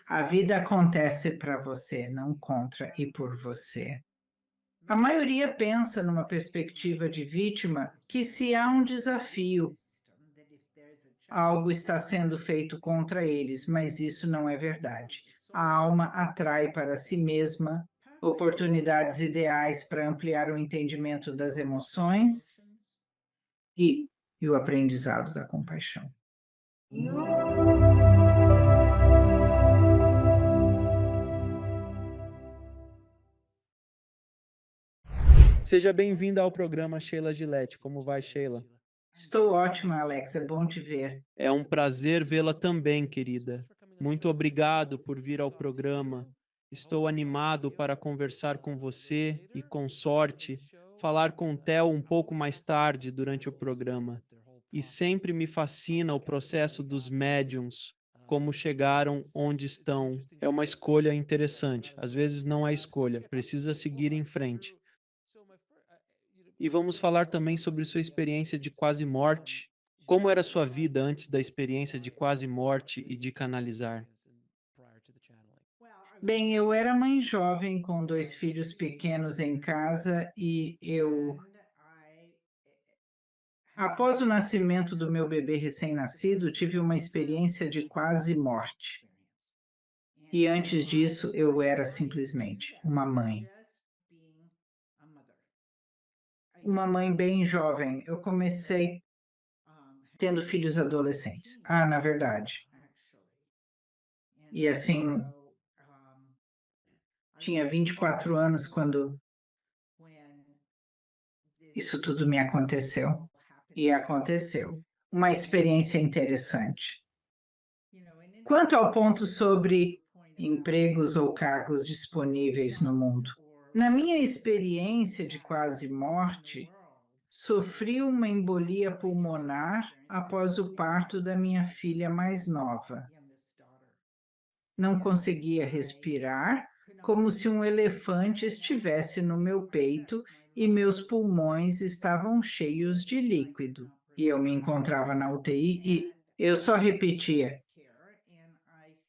A vida acontece para você, não contra e por você. A maioria pensa numa perspectiva de vítima que se há um desafio, algo está sendo feito contra eles, mas isso não é verdade. A alma atrai para si mesma oportunidades ideais para ampliar o entendimento das emoções e, e o aprendizado da compaixão. Seja bem-vinda ao programa Sheila Gillette. Como vai, Sheila? Estou ótima, Alex, é bom te ver. É um prazer vê-la também, querida. Muito obrigado por vir ao programa. Estou animado para conversar com você e, com sorte, falar com o Theo um pouco mais tarde durante o programa. E sempre me fascina o processo dos médiums, como chegaram onde estão. É uma escolha interessante. Às vezes não é escolha, precisa seguir em frente. E vamos falar também sobre sua experiência de quase morte. Como era sua vida antes da experiência de quase morte e de canalizar? Bem, eu era mãe jovem com dois filhos pequenos em casa após o nascimento do meu bebê recém-nascido, tive uma experiência de quase morte. E antes disso, eu era simplesmente uma mãe. Uma mãe bem jovem. Eu comecei tendo filhos adolescentes. Na verdade. E assim, tinha 24 anos quando isso tudo me aconteceu. E aconteceu. Uma experiência interessante. Quanto ao ponto sobre empregos ou cargos disponíveis no mundo, na minha experiência de quase morte, sofri uma embolia pulmonar após o parto da minha filha mais nova. Não conseguia respirar, como se um elefante estivesse no meu peito e meus pulmões estavam cheios de líquido. E eu me encontrava na UTI e eu só repetia: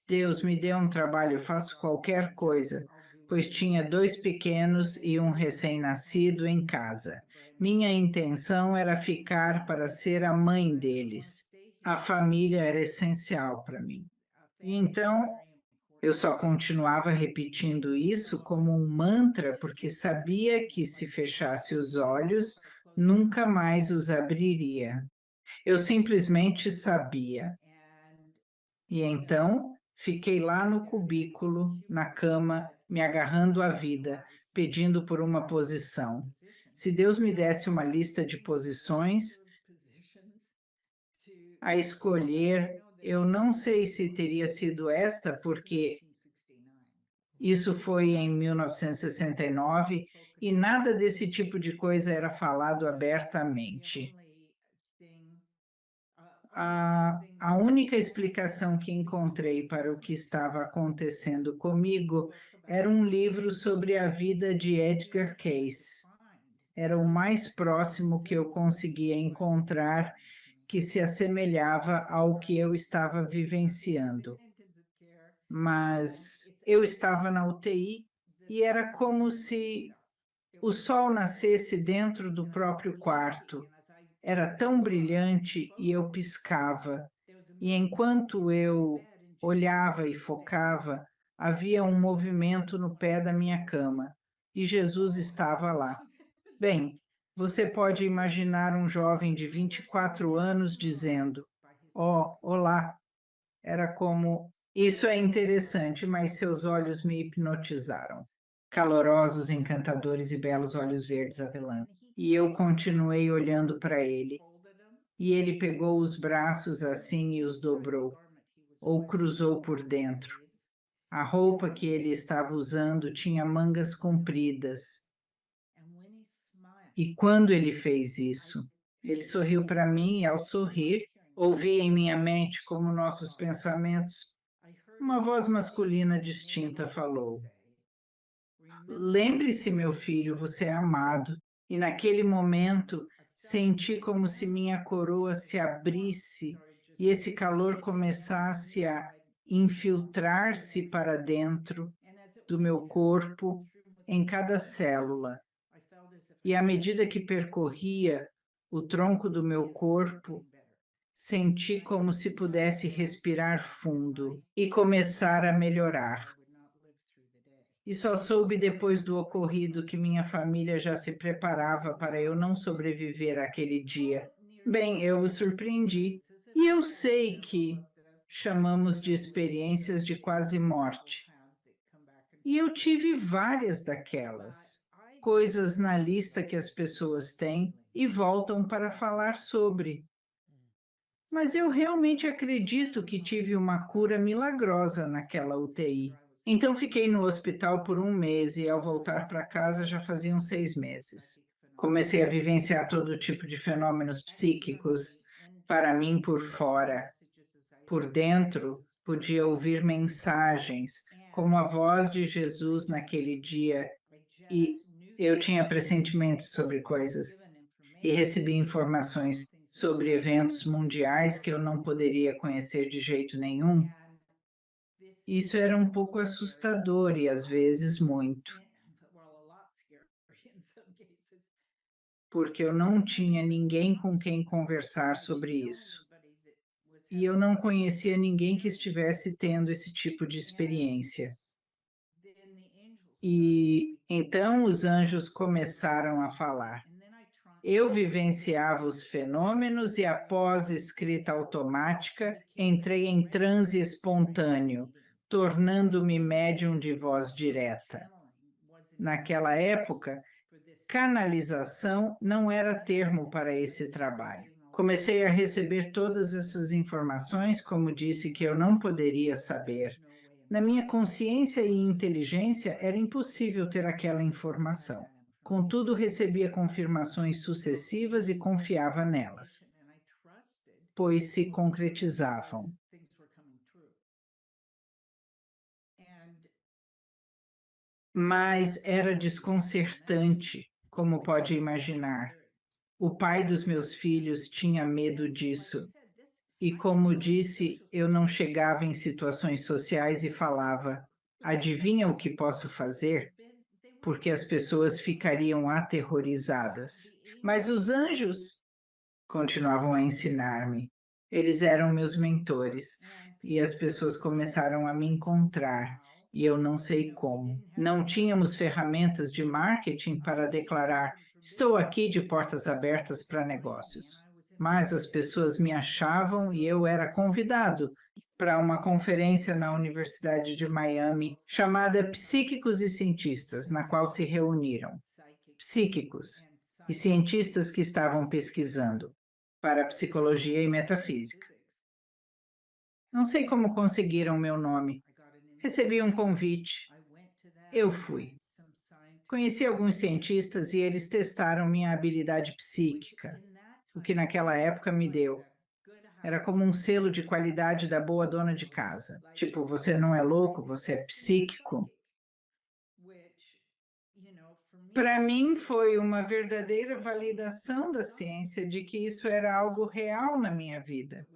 Deus me dê um trabalho, faço qualquer coisa, pois tinha dois pequenos e um recém-nascido em casa. Minha intenção era ficar para ser a mãe deles. A família era essencial para mim. E então, eu só continuava repetindo isso como um mantra, porque sabia que se fechasse os olhos, nunca mais os abriria. Eu simplesmente sabia. E então fiquei lá no cubículo, na cama, me agarrando à vida, pedindo por uma posição. Se Deus me desse uma lista de posições a escolher, eu não sei se teria sido esta, porque isso foi em 1969 e nada desse tipo de coisa era falado abertamente. A única explicação que encontrei para o que estava acontecendo comigo era um livro sobre a vida de Edgar Cayce. Era o mais próximo que eu conseguia encontrar que se assemelhava ao que eu estava vivenciando. Mas eu estava na UTI e era como se o sol nascesse dentro do próprio quarto. Era tão brilhante e eu piscava. E enquanto eu olhava e focava, havia um movimento no pé da minha cama e Jesus estava lá. Bem, você pode imaginar um jovem de 24 anos dizendo: Oh, olá. Era como: Isso é interessante, mas seus olhos me hipnotizaram. Calorosos, encantadores e belos olhos verdes avelã. E eu continuei olhando para ele. E ele pegou os braços assim e os dobrou, ou cruzou por dentro. A roupa que ele estava usando tinha mangas compridas. E quando ele fez isso, ele sorriu para mim e, ao sorrir, ouvi em minha mente como nossos pensamentos. Uma voz masculina distinta falou: Lembre-se, meu filho, você é amado. E naquele momento senti como se minha coroa se abrisse e esse calor começasse a infiltrar-se para dentro do meu corpo, em cada célula. E à medida que percorria o tronco do meu corpo, senti como se pudesse respirar fundo e começar a melhorar. E só soube depois do ocorrido que minha família já se preparava para eu não sobreviver àquele dia. Bem, eu o surpreendi. E eu sei que chamamos de experiências de quase morte. E eu tive várias daquelas, coisas na lista que as pessoas têm e voltam para falar sobre. Mas eu realmente acredito que tive uma cura milagrosa naquela UTI. Então fiquei no hospital por 1 mês e ao voltar para casa já faziam 6 meses. Comecei a vivenciar todo tipo de fenômenos psíquicos, para mim por fora. Por dentro, podia ouvir mensagens, como a voz de Jesus naquele dia, e eu tinha pressentimentos sobre coisas e recebi informações sobre eventos mundiais que eu não poderia conhecer de jeito nenhum. Isso era um pouco assustador e às vezes muito, porque eu não tinha ninguém com quem conversar sobre isso. E eu não conhecia ninguém que estivesse tendo esse tipo de experiência. E então os anjos começaram a falar. Eu vivenciava os fenômenos e, após escrita automática, entrei em transe espontâneo, tornando-me médium de voz direta. Naquela época, canalização não era termo para esse trabalho. Comecei a receber todas essas informações, como disse, que eu não poderia saber. Na minha consciência e inteligência, era impossível ter aquela informação. Contudo, recebia confirmações sucessivas e confiava nelas, pois se concretizavam. Mas era desconcertante, como pode imaginar. O pai dos meus filhos tinha medo disso. E, como disse, eu não chegava em situações sociais e falava: adivinha o que posso fazer? Porque as pessoas ficariam aterrorizadas. Mas os anjos continuavam a ensinar-me. Eles eram meus mentores e as pessoas começaram a me encontrar e eu não sei como. Não tínhamos ferramentas de marketing para declarar: estou aqui de portas abertas para negócios. Mas as pessoas me achavam e eu era convidado para uma conferência na Universidade de Miami chamada Psíquicos e Cientistas, na qual se reuniram psíquicos e cientistas que estavam pesquisando para psicologia e metafísica. Não sei como conseguiram meu nome. Recebi um convite. Eu fui. Conheci alguns cientistas e eles testaram minha habilidade psíquica, o que naquela época me deu. Era como um selo de qualidade da boa dona de casa. Tipo, você não é louco, você é psíquico. Para mim, foi uma verdadeira validação da ciência de que isso era algo real na minha vida.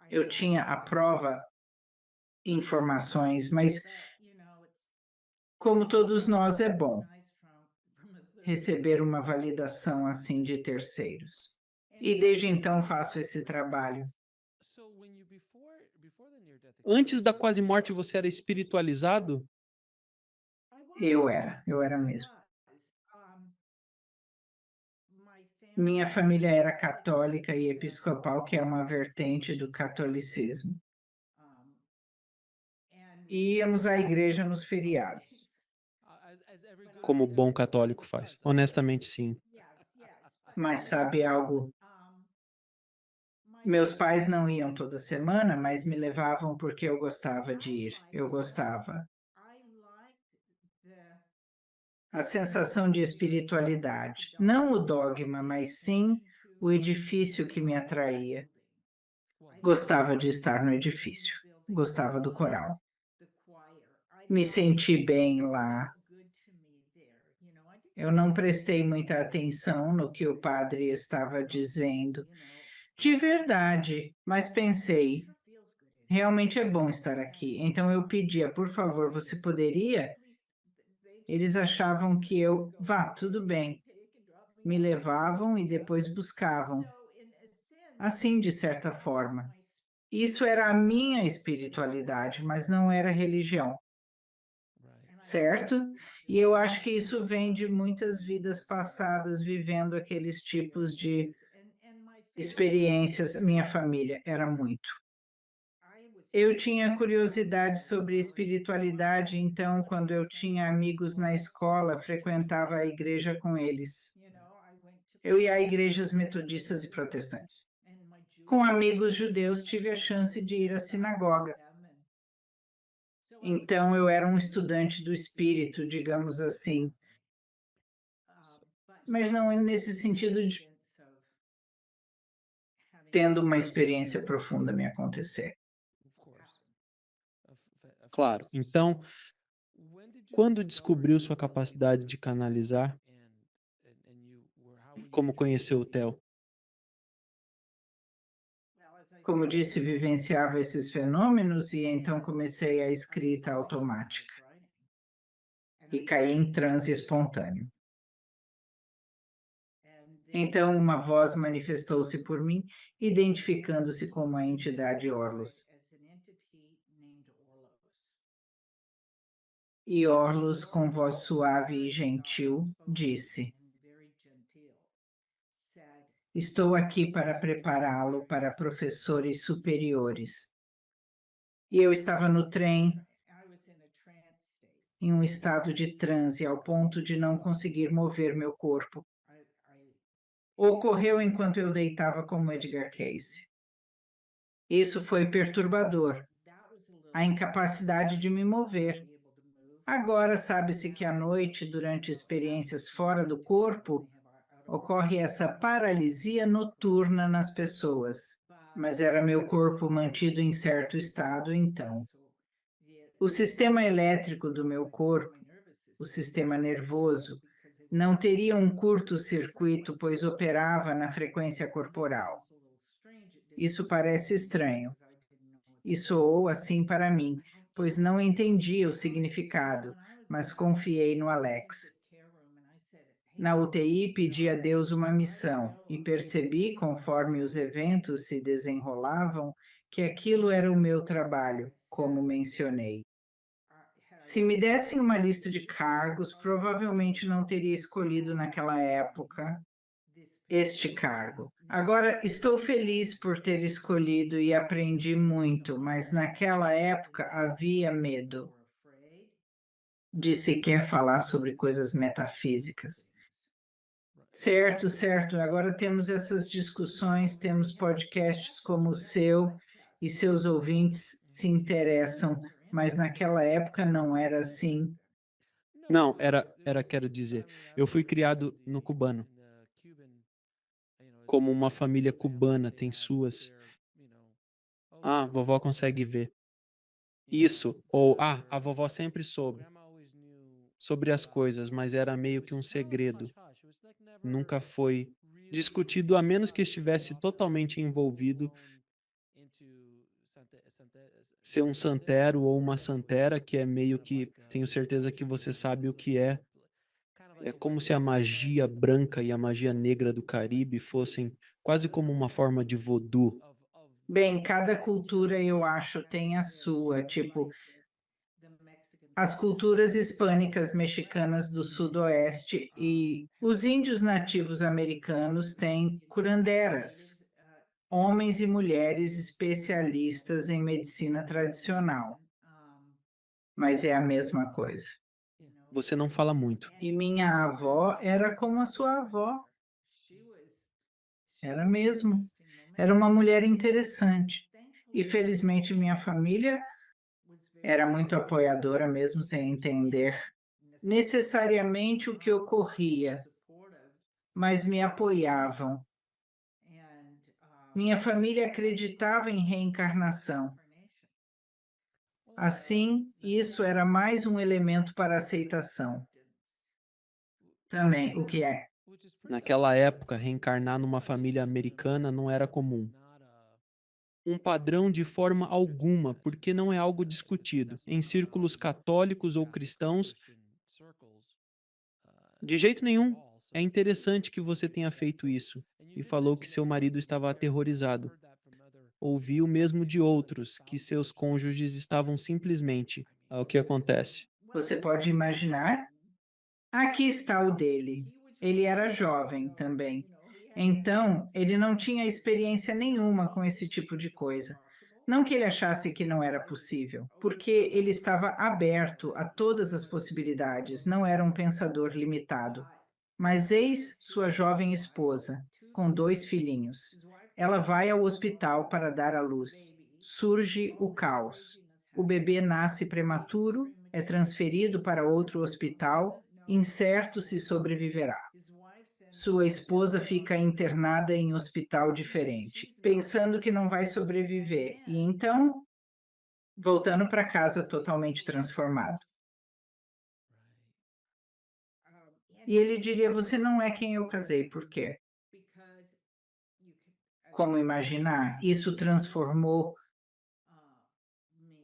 Eu tinha a prova, informações, mas, como todos nós, é bom receber uma validação assim de terceiros. E desde então faço esse trabalho. Antes da quase morte, você era espiritualizado? Eu era mesmo. Minha família era católica e episcopal, que é uma vertente do catolicismo. E íamos à igreja nos feriados. Como bom católico faz. Honestamente, sim. Mas sabe algo? Meus pais não iam toda semana, mas me levavam porque eu gostava de ir. Eu gostava. A sensação de espiritualidade. Não o dogma, mas sim o edifício que me atraía. Gostava de estar no edifício. Gostava do coral. Me senti bem lá. Eu não prestei muita atenção no que o padre estava dizendo, de verdade, mas pensei, realmente é bom estar aqui. Então eu pedia, por favor, você poderia? Eles achavam que eu, vá, tudo bem. Me levavam e depois buscavam. Assim, de certa forma. Isso era a minha espiritualidade, mas não era religião, certo? E eu acho que isso vem de muitas vidas passadas vivendo aqueles tipos de experiências. Minha família era muito. Eu tinha curiosidade sobre espiritualidade, então, quando eu tinha amigos na escola, frequentava a igreja com eles. Eu ia a igrejas metodistas e protestantes. Com amigos judeus, tive a chance de ir à sinagoga. Então, eu era um estudante do espírito, digamos assim, mas não nesse sentido de tendo uma experiência profunda me acontecer. Claro. Então, quando descobriu sua capacidade de canalizar, como conheceu o Theo? Como disse, vivenciava esses fenômenos e então comecei a escrita automática e caí em transe espontâneo. Então, uma voz manifestou-se por mim, identificando-se como a entidade Orlos. E Orlos, com voz suave e gentil, disse: Estou aqui para prepará-lo para professores superiores. E eu estava no trem, em um estado de transe, ao ponto de não conseguir mover meu corpo. Ocorreu enquanto eu deitava como Edgar Cayce. Isso foi perturbador, a incapacidade de me mover. Agora sabe-se que à noite, durante experiências fora do corpo, ocorre essa paralisia noturna nas pessoas, mas era meu corpo mantido em certo estado então. O sistema elétrico do meu corpo, o sistema nervoso, não teria um curto-circuito, pois operava na frequência corporal. Isso parece estranho, e soou assim para mim, pois não entendia o significado, mas confiei no Alex. Na UTI, pedi a Deus uma missão e percebi, conforme os eventos se desenrolavam, que aquilo era o meu trabalho, como mencionei. Se me dessem uma lista de cargos, provavelmente não teria escolhido naquela época este cargo. Agora, estou feliz por ter escolhido e aprendi muito, mas naquela época havia medo de sequer falar sobre coisas metafísicas. Certo, certo. Agora temos essas discussões, temos podcasts como o seu e seus ouvintes se interessam, mas naquela época não era assim. Não, quero dizer, eu fui criado no cubano, como uma família cubana tem suas. Ah, vovó consegue ver. Isso, ou a vovó sempre soube sobre as coisas, mas era meio que um segredo. Nunca foi discutido, a menos que estivesse totalmente envolvido ser um santero ou uma santera, que é meio que, tenho certeza que você sabe o que é. É como se a magia branca e a magia negra do Caribe fossem quase como uma forma de voodoo. Bem, cada cultura eu acho tem a sua, tipo, as culturas hispânicas mexicanas do Sudoeste e os índios nativos americanos têm curanderas, homens e mulheres especialistas em medicina tradicional, mas é a mesma coisa. Você não fala muito. E minha avó era como a sua avó, era mesmo. Era uma mulher interessante. E felizmente minha família era muito apoiadora, mesmo sem entender necessariamente o que ocorria, mas me apoiavam. Minha família acreditava em reencarnação. Assim, isso era mais um elemento para aceitação. Também, o que é? Naquela época, reencarnar numa família americana não era comum. Um padrão de forma alguma, porque não é algo discutido. Em círculos católicos ou cristãos, de jeito nenhum. É interessante que você tenha feito isso. E falou que seu marido estava aterrorizado. Ouviu mesmo de outros que seus cônjuges estavam simplesmente. O que acontece? Você pode imaginar? Aqui está o dele. Ele era jovem também. Então, ele não tinha experiência nenhuma com esse tipo de coisa. Não que ele achasse que não era possível, porque ele estava aberto a todas as possibilidades, não era um pensador limitado. Mas eis sua jovem esposa, com dois filhinhos. Ela vai ao hospital para dar à luz. Surge o caos. O bebê nasce prematuro, é transferido para outro hospital, incerto se sobreviverá. Sua esposa fica internada em hospital diferente, pensando que não vai sobreviver, e então voltando para casa totalmente transformado. E ele diria: Você não é quem eu casei, por quê? Como imaginar? Isso transformou.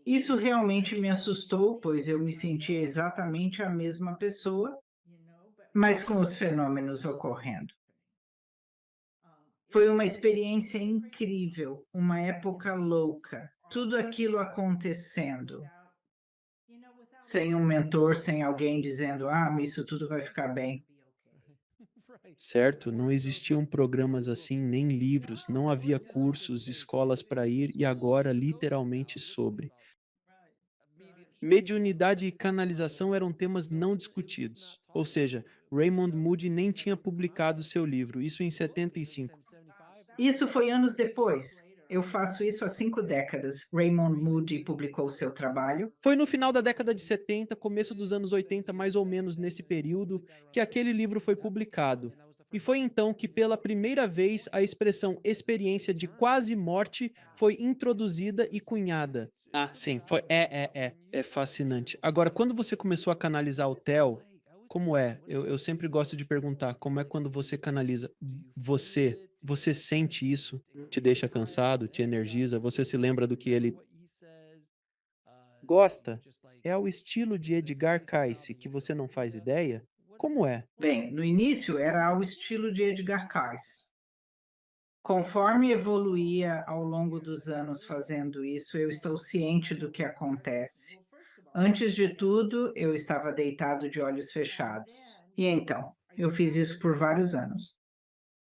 Isso realmente me assustou, pois eu me sentia exatamente a mesma pessoa, mas com os fenômenos ocorrendo. Foi uma experiência incrível, uma época louca, tudo aquilo acontecendo, sem um mentor, sem alguém dizendo: mas isso tudo vai ficar bem. Certo? Não existiam programas assim, nem livros, não havia cursos, escolas para ir e agora literalmente sobre. Mediunidade e canalização eram temas não discutidos. Ou seja, Raymond Moody nem tinha publicado seu livro, isso em 75. Isso foi anos depois. Eu faço isso há 5 décadas. Raymond Moody publicou seu trabalho. Foi no final da década de 70, começo dos anos 80, mais ou menos nesse período, que aquele livro foi publicado. E foi então que, pela primeira vez, a expressão experiência de quase morte foi introduzida e cunhada. Ah, sim, foi. É fascinante. Agora, quando você começou a canalizar o Theo, como é? Eu sempre gosto de perguntar, como é quando você canaliza? Você sente isso? Te deixa cansado? Te energiza? Você se lembra do que ele gosta? É ao estilo de Edgar Cayce que você não faz ideia? Como é? Bem, no início era ao estilo de Edgar Cayce. Conforme evoluía ao longo dos anos fazendo isso, eu estou ciente do que acontece. Antes de tudo, eu estava deitado de olhos fechados. E então, eu fiz isso por vários anos.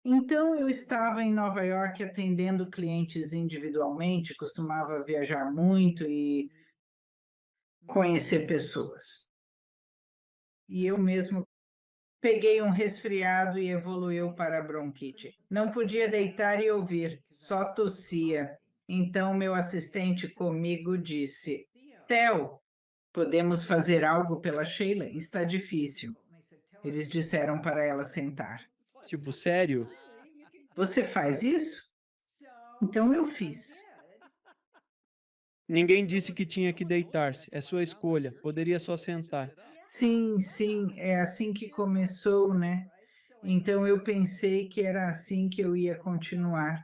Então, eu estava em Nova York atendendo clientes individualmente, costumava viajar muito e conhecer pessoas. E eu mesmo peguei um resfriado e evoluiu para bronquite. Não podia deitar e ouvir, só tossia. Então, meu assistente comigo disse: Theo, podemos fazer algo pela Sheila? Está difícil. Eles disseram para ela sentar. Tipo, sério? Você faz isso? Então eu fiz. Ninguém disse que tinha que deitar-se. É sua escolha. Poderia só sentar. Sim, sim, é assim que começou, né? Então eu pensei que era assim que eu ia continuar.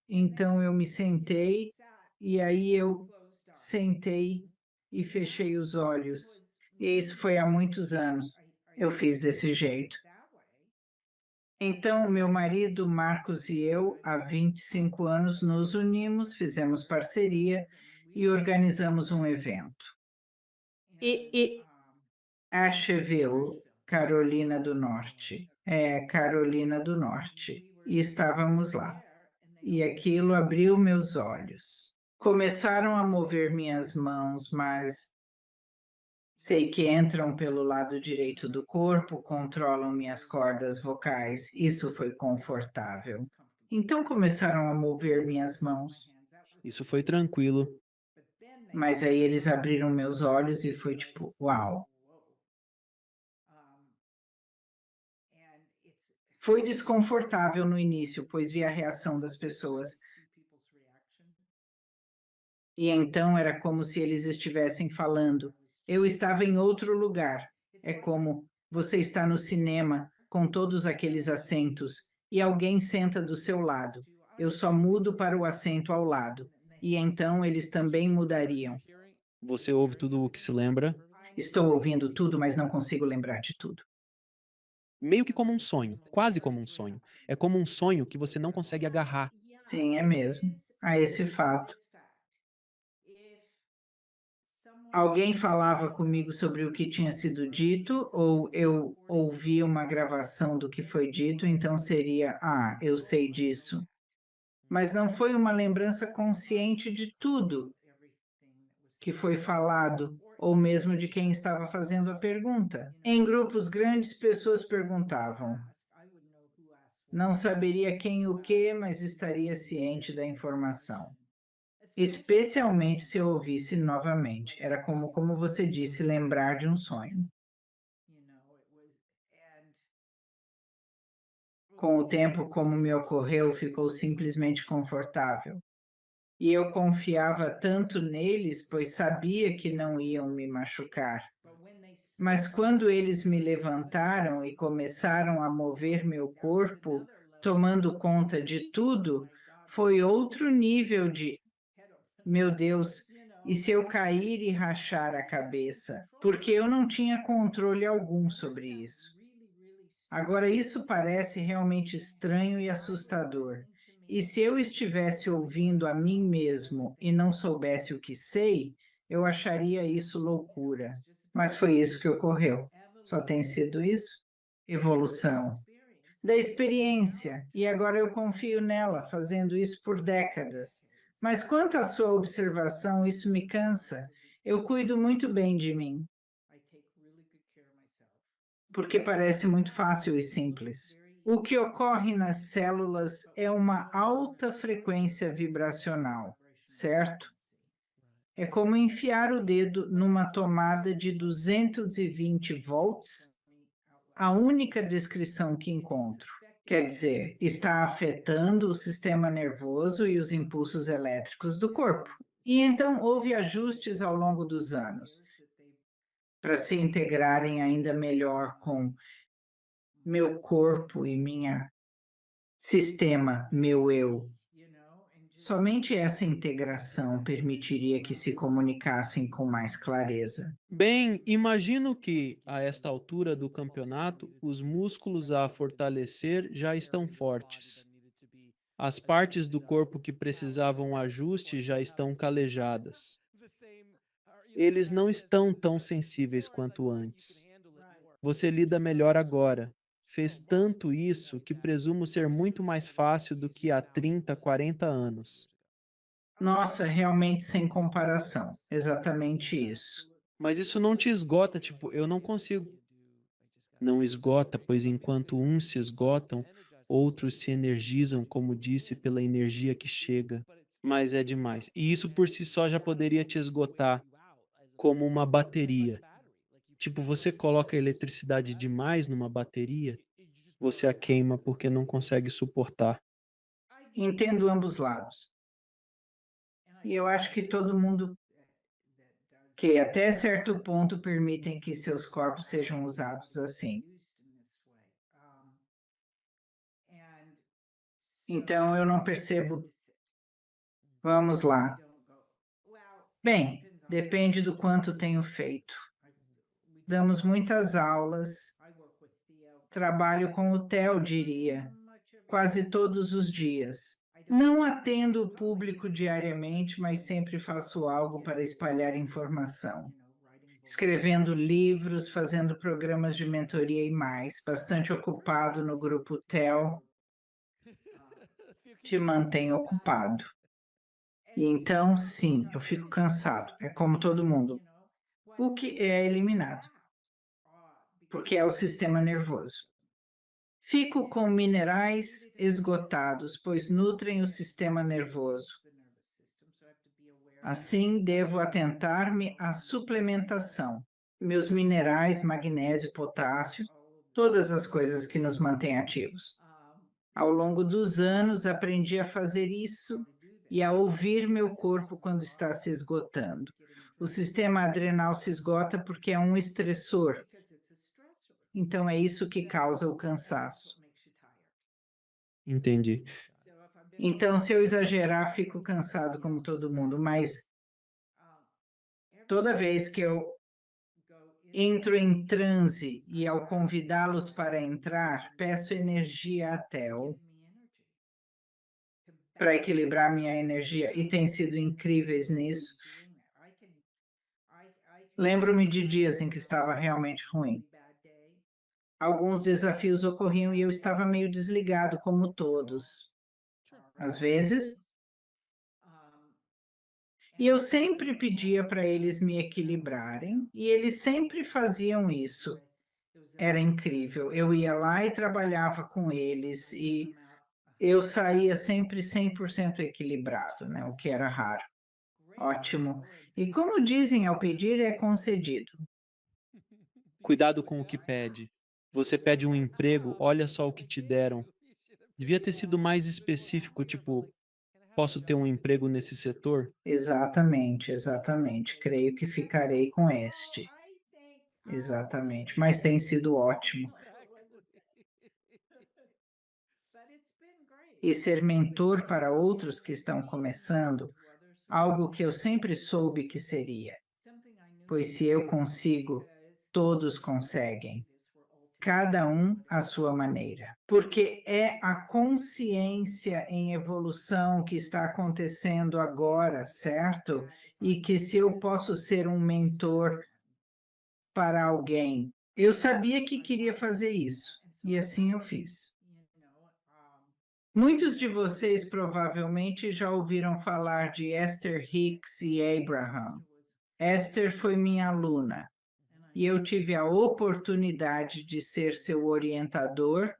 Então eu me sentei e aí eu sentei e fechei os olhos. E isso foi há muitos anos. Eu fiz desse jeito. Então, meu marido Marcos e eu, há 25 anos, nos unimos, fizemos parceria e organizamos um evento. E Asheville, Carolina do Norte. Carolina do Norte. E estávamos lá. E aquilo abriu meus olhos. Começaram a mover minhas mãos, mas sei que entram pelo lado direito do corpo, controlam minhas cordas vocais. Isso foi confortável. Então começaram a mover minhas mãos. Isso foi tranquilo. Mas aí eles abriram meus olhos e foi tipo, uau. Foi desconfortável no início, pois vi a reação das pessoas. E então era como se eles estivessem falando. Eu estava em outro lugar. É como você está no cinema com todos aqueles assentos e alguém senta do seu lado. Eu só mudo para o assento ao lado. E então eles também mudariam. Você ouve tudo o que se lembra? Estou ouvindo tudo, mas não consigo lembrar de tudo. Meio que como um sonho, quase como um sonho. É como um sonho que você não consegue agarrar. Sim, é mesmo. Há esse fato. Alguém falava comigo sobre o que tinha sido dito, ou eu ouvi uma gravação do que foi dito, então seria, ah, eu sei disso. Mas não foi uma lembrança consciente de tudo que foi falado, ou mesmo de quem estava fazendo a pergunta. Em grupos grandes, pessoas perguntavam. Não saberia quem o que, mas estaria ciente da informação. Especialmente se eu ouvisse novamente. Era como você disse, lembrar de um sonho. Com o tempo, como me ocorreu, ficou simplesmente confortável. E eu confiava tanto neles, pois sabia que não iam me machucar. Mas quando eles me levantaram e começaram a mover meu corpo, tomando conta de tudo, foi outro nível de, meu Deus, e se eu cair e rachar a cabeça? Porque eu não tinha controle algum sobre isso. Agora, isso parece realmente estranho e assustador. E se eu estivesse ouvindo a mim mesmo e não soubesse o que sei, eu acharia isso loucura. Mas foi isso que ocorreu. Só tem sido isso? Evolução. Da experiência, e agora eu confio nela, fazendo isso por décadas. Mas quanto à sua observação, isso me cansa. Eu cuido muito bem de mim, porque parece muito fácil e simples. O que ocorre nas células é uma alta frequência vibracional, certo? É como enfiar o dedo numa tomada de 220 volts, a única descrição que encontro. Quer dizer, está afetando o sistema nervoso e os impulsos elétricos do corpo. E então houve ajustes ao longo dos anos para se integrarem ainda melhor com meu corpo e minha sistema, meu eu. Somente essa integração permitiria que se comunicassem com mais clareza. Bem, imagino que, a esta altura do campeonato, os músculos a fortalecer já estão fortes. As partes do corpo que precisavam ajuste já estão calejadas. Eles não estão tão sensíveis quanto antes. Você lida melhor agora. Fez tanto isso que presumo ser muito mais fácil do que há 30, 40 anos. Nossa, realmente sem comparação. Exatamente isso. Mas isso não te esgota, tipo, eu não consigo. Não esgota, pois enquanto uns se esgotam, outros se energizam, como disse, pela energia que chega. Mas é demais. E isso por si só já poderia te esgotar como uma bateria. Tipo, você coloca eletricidade demais numa bateria, você a queima porque não consegue suportar. Entendo ambos lados. E eu acho que todo mundo que até certo ponto permitem que seus corpos sejam usados assim. Então eu não percebo. Vamos lá. Bem, depende do quanto tenho feito. Damos muitas aulas, trabalho com o TEL, diria, quase todos os dias. Não atendo o público diariamente, mas sempre faço algo para espalhar informação. Escrevendo livros, fazendo programas de mentoria e mais, bastante ocupado no grupo TEL, te mantém ocupado. E então, sim, eu fico cansado, é como todo mundo, o que é eliminado, porque é o sistema nervoso. Fico com minerais esgotados, pois nutrem o sistema nervoso. Assim, devo atentar-me à suplementação. Meus minerais, magnésio, potássio, todas as coisas que nos mantêm ativos. Ao longo dos anos, aprendi a fazer isso e a ouvir meu corpo quando está se esgotando. O sistema adrenal se esgota porque é um estressor. Então, é isso que causa o cansaço. Entendi. Então, se eu exagerar, fico cansado como todo mundo, mas toda vez que eu entro em transe e ao convidá-los para entrar, peço energia à Theo para equilibrar minha energia e têm sido incríveis nisso. Lembro-me de dias em que estava realmente ruim. Alguns desafios ocorriam e eu estava meio desligado, como todos, às vezes. E eu sempre pedia para eles me equilibrarem, e eles sempre faziam isso. Era incrível. Eu ia lá e trabalhava com eles, e eu saía sempre 100% equilibrado, né? O que era raro. Ótimo. E como dizem, ao pedir é concedido. Cuidado com o que pede. Você pede um emprego, olha só o que te deram. Devia ter sido mais específico, tipo, posso ter um emprego nesse setor? Exatamente, exatamente. Creio que ficarei com este. Exatamente. Mas tem sido ótimo. E ser mentor para outros que estão começando, algo que eu sempre soube que seria. Pois se eu consigo, todos conseguem. Cada um à sua maneira. Porque é a consciência em evolução que está acontecendo agora, certo? E que se eu posso ser um mentor para alguém, eu sabia que queria fazer isso, e assim eu fiz. Muitos de vocês provavelmente já ouviram falar de Esther Hicks e Abraham. Esther foi minha aluna e eu tive a oportunidade de ser seu orientador,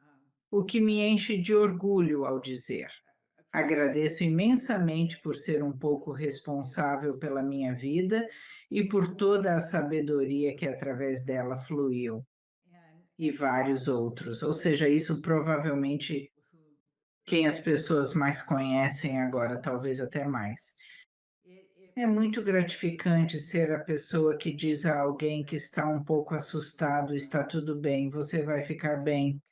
o que me enche de orgulho ao dizer. Agradeço imensamente por ser um pouco responsável pela minha vida e por toda a sabedoria que através dela fluiu, e vários outros. Ou seja, isso provavelmente quem as pessoas mais conhecem agora, talvez até mais. É muito gratificante ser a pessoa que diz a alguém que está um pouco assustado, está tudo bem, você vai ficar bem.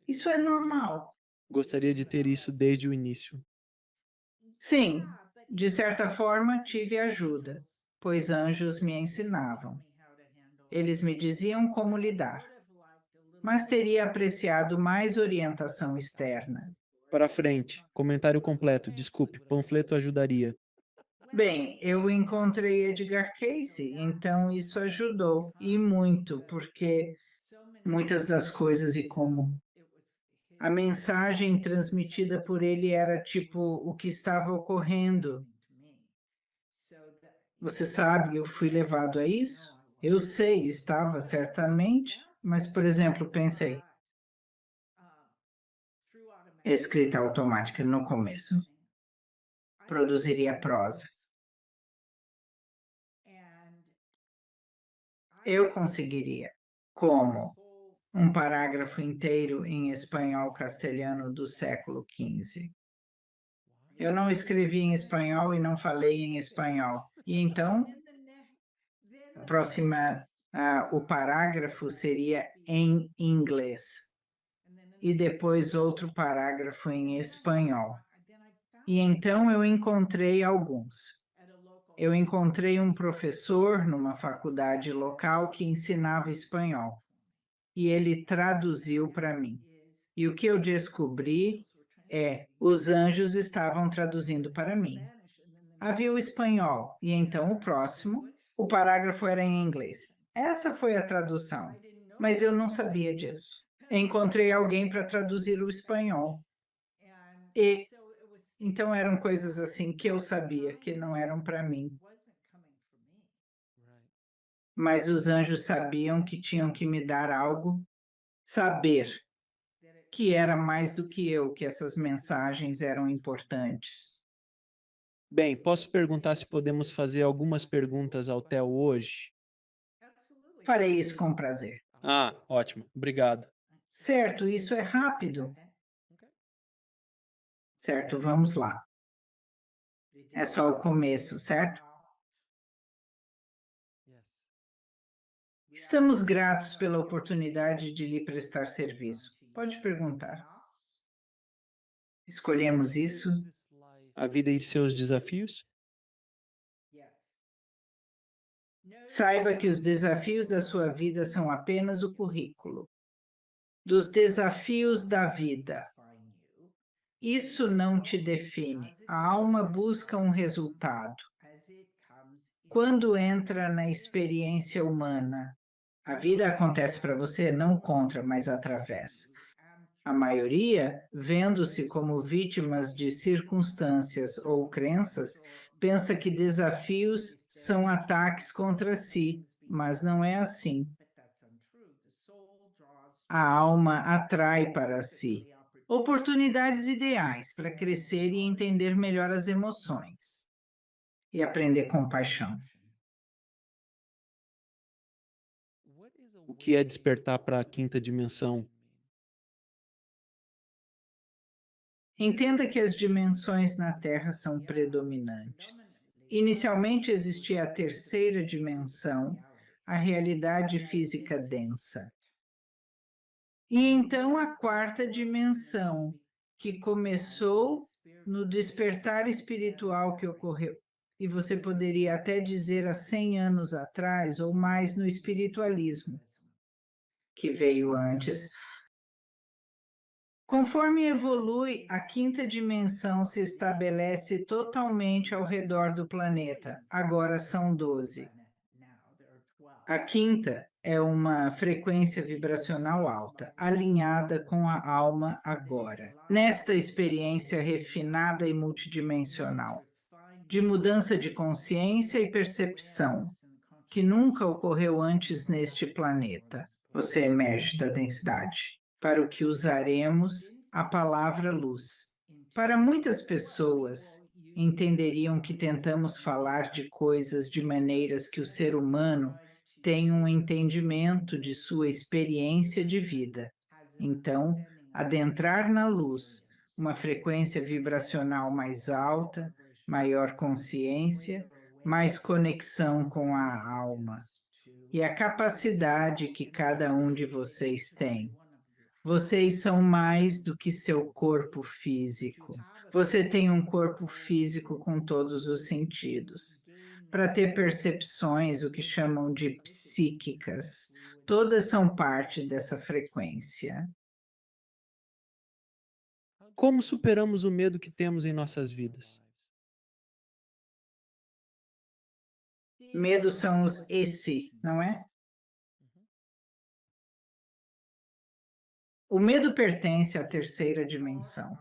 Isso é normal. Gostaria de ter isso desde o início. Sim, de certa forma tive ajuda, pois anjos me ensinavam. Eles me diziam como lidar, mas teria apreciado mais orientação externa. Para frente, comentário completo. Desculpe, panfleto ajudaria. Bem, eu encontrei Edgar Cayce, então isso ajudou, e muito, porque muitas das coisas e como a mensagem transmitida por ele era tipo o que estava ocorrendo. Você sabe, eu fui levado a isso? Eu sei, estava certamente, mas, por exemplo, pensei, escrita automática no começo, produziria prosa. Eu conseguiria. Como? Um parágrafo inteiro em espanhol castelhano do século XV. Eu não escrevi em espanhol e não falei em espanhol. E então, o parágrafo seria em inglês. E depois outro parágrafo em espanhol. E então eu encontrei alguns. Eu encontrei um professor numa faculdade local que ensinava espanhol. E ele traduziu para mim. E o que eu descobri os anjos estavam traduzindo para mim. Havia o espanhol, e então o próximo, o parágrafo era em inglês. Essa foi a tradução, mas eu não sabia disso. Encontrei alguém para traduzir o espanhol. E então eram coisas assim que eu sabia que não eram para mim. Mas os anjos sabiam que tinham que me dar algo, saber que era mais do que eu, que essas mensagens eram importantes. Bem, posso perguntar se podemos fazer algumas perguntas ao Theo hoje? Farei isso com prazer. Ah, ótimo. Obrigado. Certo, isso é rápido. Certo, vamos lá. É só o começo, certo? Estamos gratos pela oportunidade de lhe prestar serviço. Pode perguntar. Escolhemos isso? A vida e seus desafios? Saiba que os desafios da sua vida são apenas o currículo dos desafios da vida. Isso não te define. A alma busca um resultado. Quando entra na experiência humana, a vida acontece para você não contra, mas através. A maioria, vendo-se como vítimas de circunstâncias ou crenças, pensa que desafios são ataques contra si, mas não é assim. A alma atrai para si oportunidades ideais para crescer e entender melhor as emoções e aprender compaixão. O que é despertar para a quinta dimensão? Entenda que as dimensões na Terra são predominantes. Inicialmente existia a terceira dimensão, a realidade física densa. E então a quarta dimensão, que começou no despertar espiritual que ocorreu. E você poderia até dizer há 100 anos atrás, ou mais no espiritualismo, que veio antes. Conforme evolui, a quinta dimensão se estabelece totalmente ao redor do planeta. Agora são 12. A quinta é uma frequência vibracional alta, alinhada com a alma agora. Nesta experiência refinada e multidimensional, de mudança de consciência e percepção, que nunca ocorreu antes neste planeta, você emerge da densidade, para o que usaremos a palavra luz. Para muitas pessoas, entenderiam que tentamos falar de coisas de maneiras que o ser humano tem um entendimento de sua experiência de vida. Então, adentrar na luz, uma frequência vibracional mais alta, maior consciência, mais conexão com a alma e a capacidade que cada um de vocês tem. Vocês são mais do que seu corpo físico. Você tem um corpo físico com todos os sentidos. Para ter percepções, o que chamam de psíquicas, todas são parte dessa frequência. Como superamos o medo que temos em nossas vidas? Medos são os esse, não é? O medo pertence à terceira dimensão.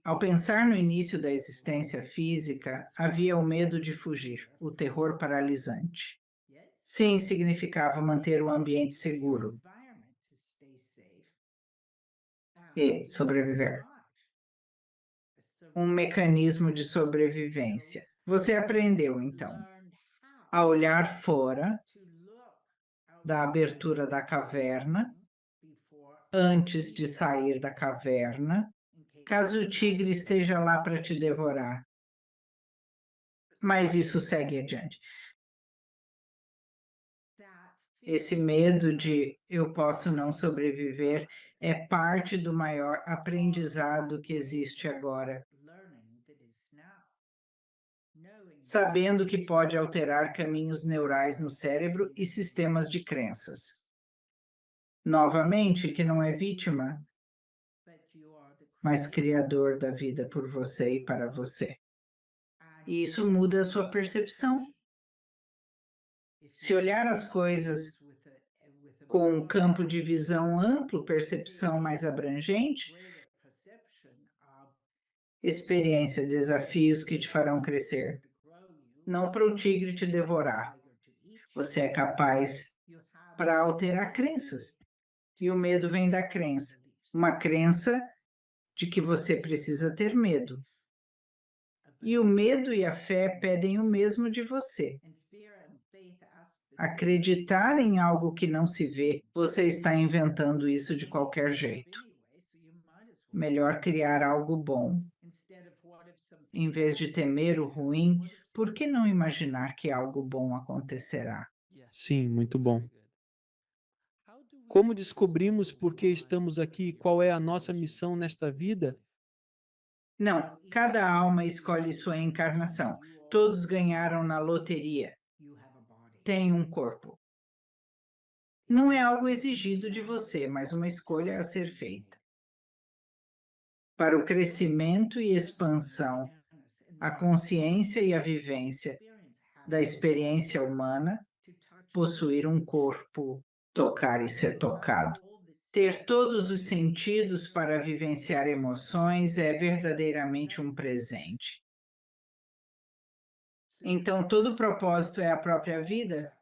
Ao pensar no início da existência física, havia o medo de fugir, o terror paralisante. Sim, significava manter o ambiente seguro e sobreviver. Um mecanismo de sobrevivência. Você aprendeu, então, a olhar fora da abertura da caverna, antes de sair da caverna, caso o tigre esteja lá para te devorar. Mas isso segue adiante. Esse medo de eu posso não sobreviver é parte do maior aprendizado que existe agora. Sabendo que pode alterar caminhos neurais no cérebro e sistemas de crenças. Novamente, que não é vítima, mas criador da vida por você e para você. E isso muda a sua percepção. Se olhar as coisas com um campo de visão amplo, percepção mais abrangente, experiência, desafios que te farão crescer. Não para o tigre te devorar. Você é capaz para alterar crenças. E o medo vem da crença. Uma crença de que você precisa ter medo. E o medo e a fé pedem o mesmo de você. Acreditar em algo que não se vê, você está inventando isso de qualquer jeito. Melhor criar algo bom. Em vez de temer o ruim, por que não imaginar que algo bom acontecerá? Sim, muito bom. Como descobrimos por que estamos aqui e qual é a nossa missão nesta vida? Não, cada alma escolhe sua encarnação. Todos ganharam na loteria. Tem um corpo. Não é algo exigido de você, mas uma escolha a ser feita. Para o crescimento e expansão, a consciência e a vivência da experiência humana, possuir um corpo, tocar e ser tocado. Ter todos os sentidos para vivenciar emoções é verdadeiramente um presente. Então, todo propósito é a própria vida?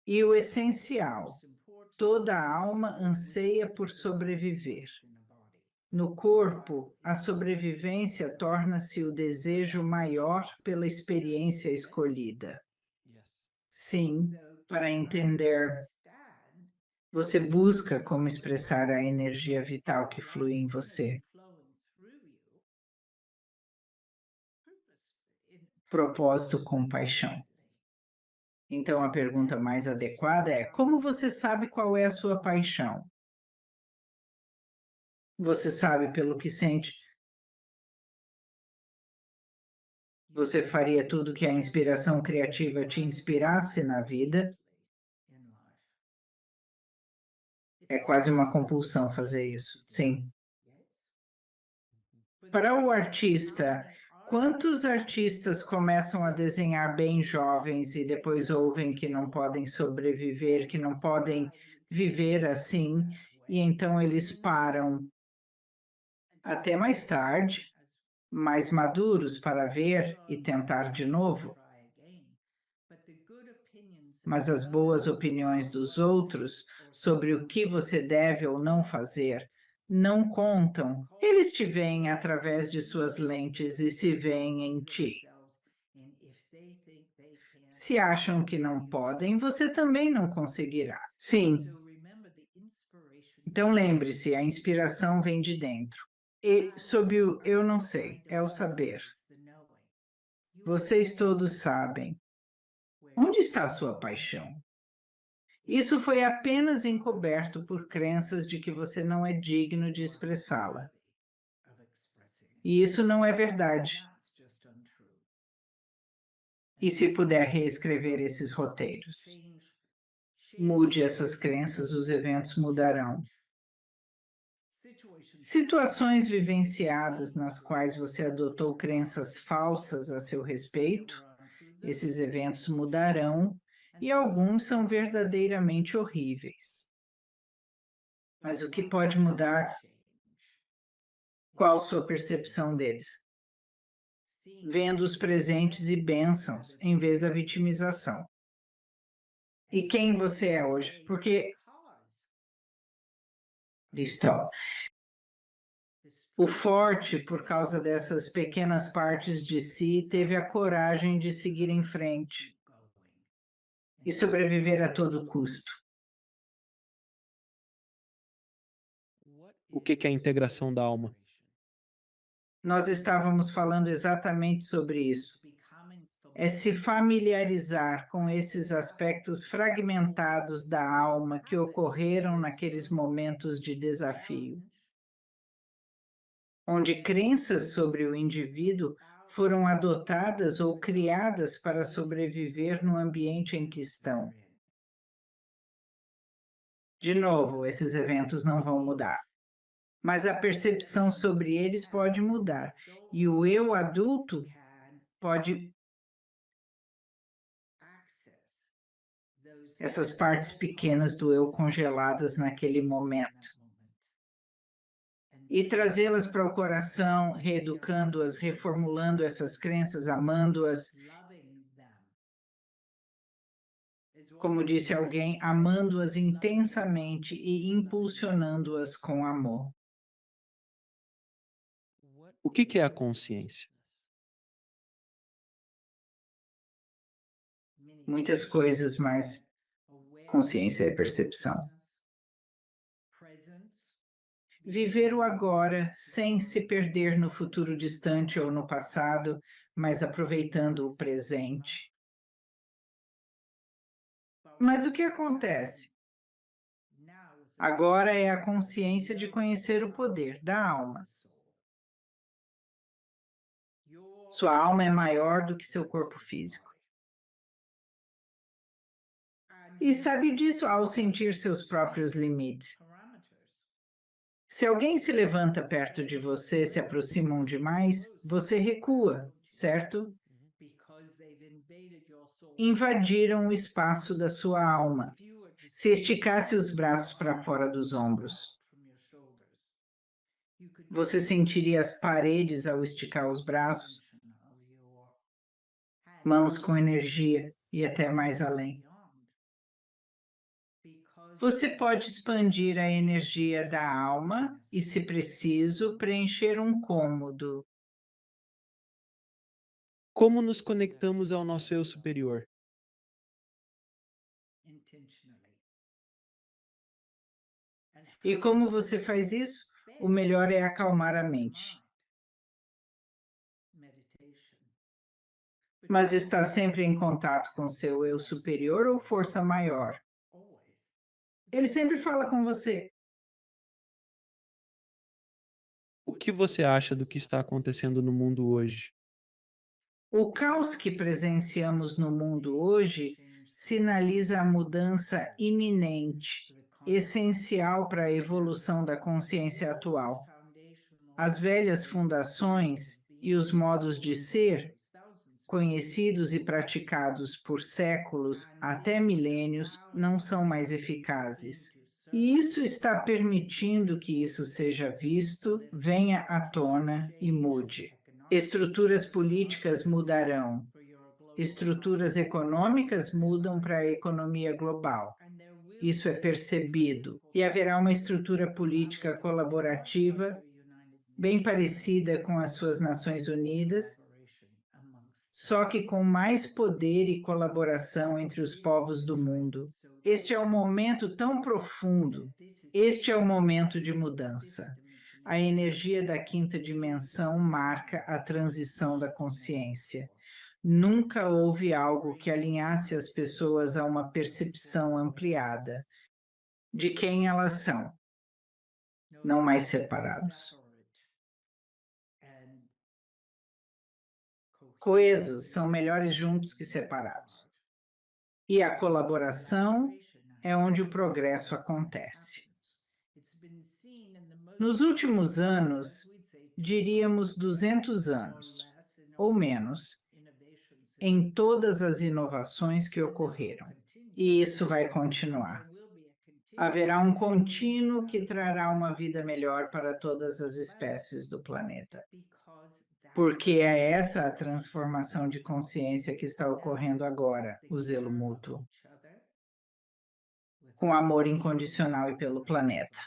E o essencial, toda alma anseia por sobreviver. No corpo, a sobrevivência torna-se o desejo maior pela experiência escolhida. Sim, para entender, você busca como expressar a energia vital que flui em você. Propósito com paixão. Então, a pergunta mais adequada é: como você sabe qual é a sua paixão? Você sabe pelo que sente. Você faria tudo que a inspiração criativa te inspirasse na vida. É quase uma compulsão fazer isso, sim. Para o artista, quantos artistas começam a desenhar bem jovens e depois ouvem que não podem sobreviver, que não podem viver assim, e então eles param até mais tarde, mais maduros para ver e tentar de novo? Mas as boas opiniões dos outros sobre o que você deve ou não fazer não contam. Eles te veem através de suas lentes e se veem em ti. Se acham que não podem, você também não conseguirá. Sim. Então lembre-se, a inspiração vem de dentro. E sob o eu não sei, é o saber. Vocês todos sabem. Onde está a sua paixão? Isso foi apenas encoberto por crenças de que você não é digno de expressá-la. E isso não é verdade. E se puder reescrever esses roteiros, mude essas crenças, os eventos mudarão. Situações vivenciadas nas quais você adotou crenças falsas a seu respeito, esses eventos mudarão e alguns são verdadeiramente horríveis. Mas o que pode mudar? Qual sua percepção deles? Vendo os presentes e bênçãos em vez da vitimização. E quem você é hoje? Porque Cristão, o forte, por causa dessas pequenas partes de si, teve a coragem de seguir em frente e sobreviver a todo custo. O que é a integração da alma? Nós estávamos falando exatamente sobre isso. É se familiarizar com esses aspectos fragmentados da alma que ocorreram naqueles momentos de desafio, onde crenças sobre o indivíduo foram adotadas ou criadas para sobreviver no ambiente em que estão. De novo, esses eventos não vão mudar, mas a percepção sobre eles pode mudar, e o eu adulto pode essas partes pequenas do eu congeladas naquele momento e trazê-las para o coração, reeducando-as, reformulando essas crenças, amando-as, como disse alguém, amando-as intensamente e impulsionando-as com amor. O que é a consciência? Muitas coisas, mas consciência é percepção. Viver o agora sem se perder no futuro distante ou no passado, mas aproveitando o presente. Mas o que acontece? Agora é a consciência de conhecer o poder da alma. Sua alma é maior do que seu corpo físico. E sabe disso ao sentir seus próprios limites. Se alguém se levanta perto de você, se aproximam demais, você recua, certo? Invadiram o espaço da sua alma. Se esticasse os braços para fora dos ombros, você sentiria as paredes ao esticar os braços, mãos com energia e até mais além. Você pode expandir a energia da alma e, se preciso, preencher um cômodo. Como nos conectamos ao nosso eu superior? E como você faz isso? O melhor é acalmar a mente. Mas está sempre em contato com seu eu superior ou força maior? Ele sempre fala com você. O que você acha do que está acontecendo no mundo hoje? O caos que presenciamos no mundo hoje sinaliza a mudança iminente, essencial para a evolução da consciência atual. As velhas fundações e os modos de ser, conhecidos e praticados por séculos até milênios, não são mais eficazes. E isso está permitindo que isso seja visto, venha à tona e mude. Estruturas políticas mudarão. Estruturas econômicas mudam para a economia global. Isso é percebido. E haverá uma estrutura política colaborativa bem parecida com as suas Nações Unidas, só que com mais poder e colaboração entre os povos do mundo. Este é um momento tão profundo. Este é o momento de mudança. A energia da quinta dimensão marca a transição da consciência. Nunca houve algo que alinhasse as pessoas a uma percepção ampliada de quem elas são, não mais separados. Coesos são melhores juntos que separados. E a colaboração é onde o progresso acontece. Nos últimos anos, diríamos 200 anos, ou menos, em todas as inovações que ocorreram. E isso vai continuar. Haverá um contínuo que trará uma vida melhor para todas as espécies do planeta. Porque é essa a transformação de consciência que está ocorrendo agora, o zelo mútuo, com amor incondicional e pelo planeta.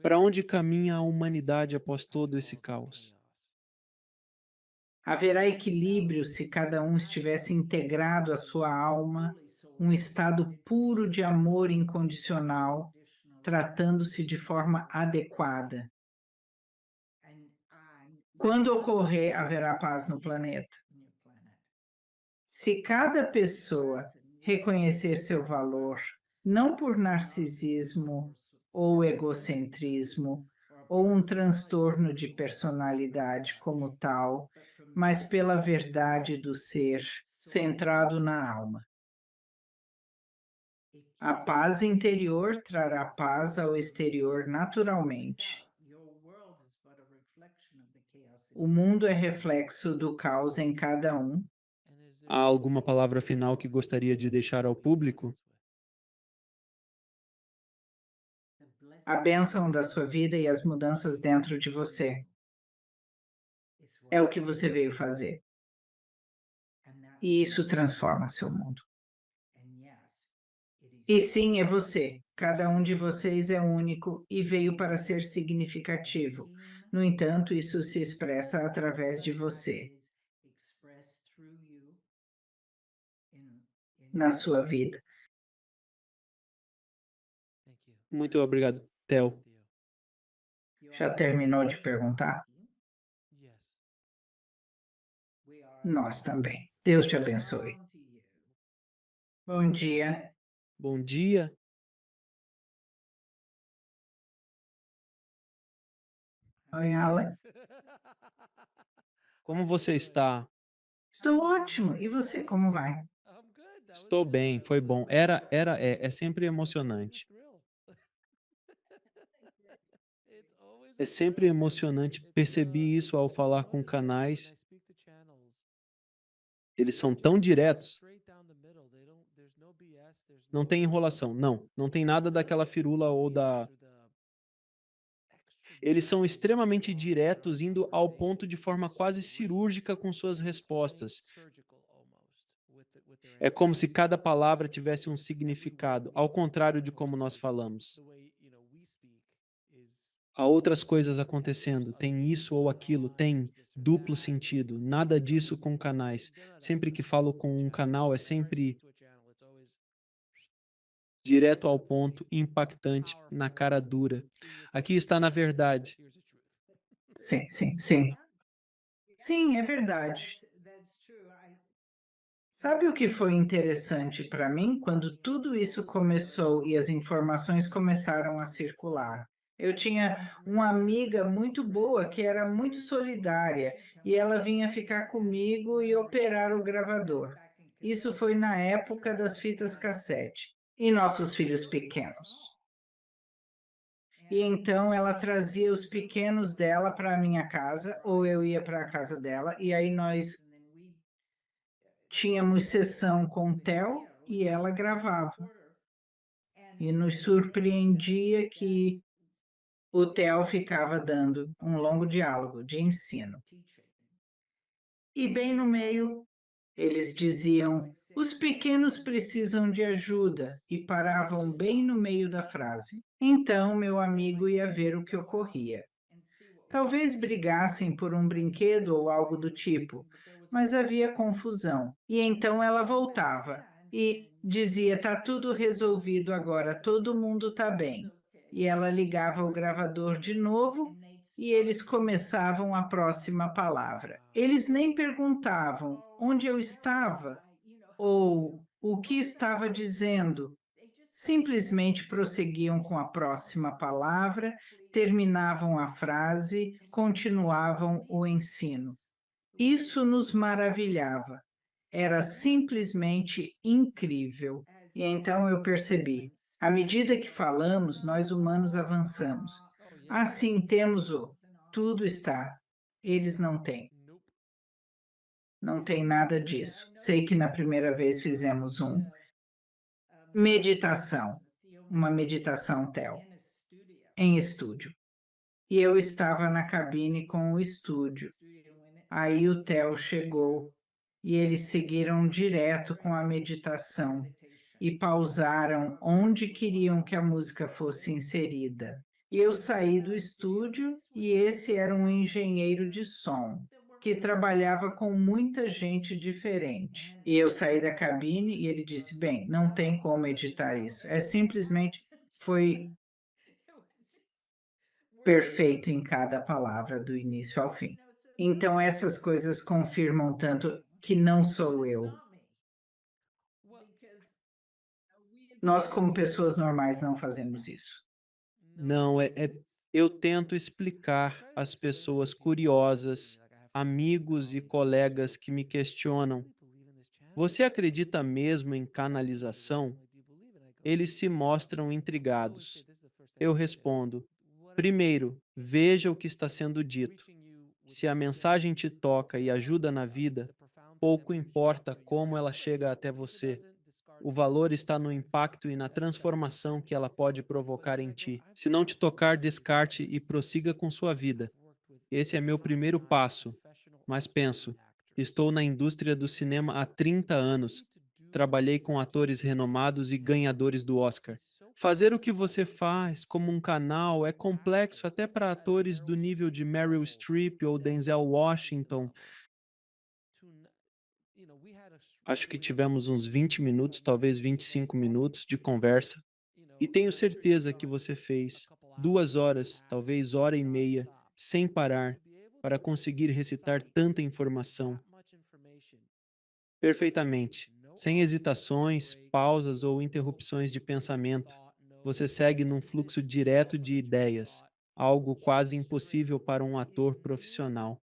Para onde caminha a humanidade após todo esse caos? Haverá equilíbrio se cada um estivesse integrado à sua alma, um estado puro de amor incondicional, tratando-se de forma adequada. Quando ocorrer, haverá paz no planeta. Se cada pessoa reconhecer seu valor, não por narcisismo ou egocentrismo, ou um transtorno de personalidade como tal, mas pela verdade do ser, centrado na alma. A paz interior trará paz ao exterior naturalmente. O mundo é reflexo do caos em cada um. Há alguma palavra final que gostaria de deixar ao público? A bênção da sua vida e as mudanças dentro de você. É o que você veio fazer. E isso transforma seu mundo. E sim, é você. Cada um de vocês é único e veio para ser significativo. No entanto, isso se expressa através de você, na sua vida. Muito obrigado, Theo. Já terminou de perguntar? Nós também. Deus te abençoe. Bom dia. Bom dia. Oi, Alan. Como você está? Estou ótimo. E você, como vai? Estou bem, foi bom. É sempre emocionante. É sempre emocionante. Percebi isso ao falar com canais. Eles são tão diretos. Não tem enrolação. Não, não tem nada daquela firula ou da. Eles são extremamente diretos, indo ao ponto de forma quase cirúrgica com suas respostas. É como se cada palavra tivesse um significado, ao contrário de como nós falamos. Há outras coisas acontecendo, tem isso ou aquilo, tem duplo sentido. Nada disso com canais. Sempre que falo com um canal, é sempre direto ao ponto, impactante, na cara dura. Aqui está na verdade. Sim, sim, sim. Sim, é verdade. Sabe o que foi interessante para mim quando tudo isso começou e as informações começaram a circular? Eu tinha uma amiga muito boa que era muito solidária e ela vinha ficar comigo e operar o gravador. Isso foi na época das fitas cassete e nossos filhos pequenos. E então ela trazia os pequenos dela para a minha casa ou eu ia para a casa dela e aí nós tínhamos sessão com o Theo e ela gravava. E nos surpreendia que o Theo ficava dando um longo diálogo de ensino. E bem no meio, eles diziam: os pequenos precisam de ajuda, e paravam bem no meio da frase. Então meu amigo ia ver o que ocorria. Talvez brigassem por um brinquedo ou algo do tipo, mas havia confusão. E então ela voltava e dizia: tá tudo resolvido agora, todo mundo tá bem. E ela ligava o gravador de novo e eles começavam a próxima palavra. Eles nem perguntavam onde eu estava ou o que estava dizendo. Simplesmente prosseguiam com a próxima palavra, terminavam a frase, continuavam o ensino. Isso nos maravilhava. Era simplesmente incrível. E então eu percebi: à medida que falamos, nós humanos avançamos. Assim temos o tudo está. Eles não têm. Não tem nada disso. Sei que na primeira vez fizemos meditação, uma meditação TEL, em estúdio. E eu estava na cabine com o estúdio. Aí o Theo chegou e eles seguiram direto com a meditação e pausaram onde queriam que a música fosse inserida. E eu saí do estúdio e esse era um engenheiro de som que trabalhava com muita gente diferente. E eu saí da cabine e ele disse: bem, não tem como editar isso. É simplesmente foi perfeito em cada palavra, do início ao fim. Então, essas coisas confirmam tanto que não sou eu. Nós, como pessoas normais, não fazemos isso. Não, eu tento explicar às pessoas curiosas, amigos e colegas que me questionam: você acredita mesmo em canalização? Eles se mostram intrigados. Eu respondo: primeiro, veja o que está sendo dito. Se a mensagem te toca e ajuda na vida, pouco importa como ela chega até você. O valor está no impacto e na transformação que ela pode provocar em ti. Se não te tocar, descarte e prossiga com sua vida. Esse é meu primeiro passo. Mas penso, estou na indústria do cinema há 30 anos. Trabalhei com atores renomados e ganhadores do Oscar. Fazer o que você faz como um canal é complexo até para atores do nível de Meryl Streep ou Denzel Washington. Acho que tivemos uns 20 minutos, talvez 25 minutos de conversa. E tenho certeza que você fez 2 horas, talvez hora e meia, sem parar, para conseguir recitar tanta informação. Perfeitamente. sem hesitações, pausas ou interrupções de pensamento. Você segue num fluxo direto de ideias, algo quase impossível para um ator profissional.